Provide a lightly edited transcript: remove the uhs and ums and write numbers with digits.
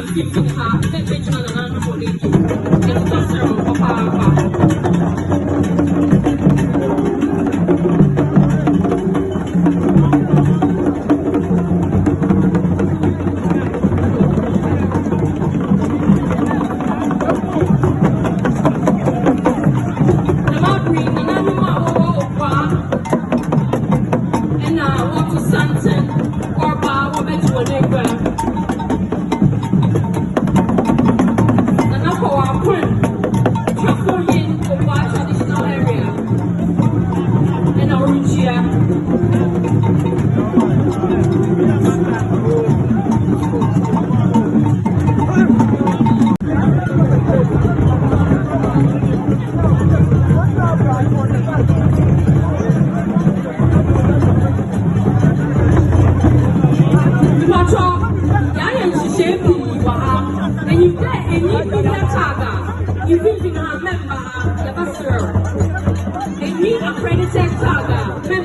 15 ha, penso na naman po dito. Pero ito sir, papapa. Member, the accredited saga, member.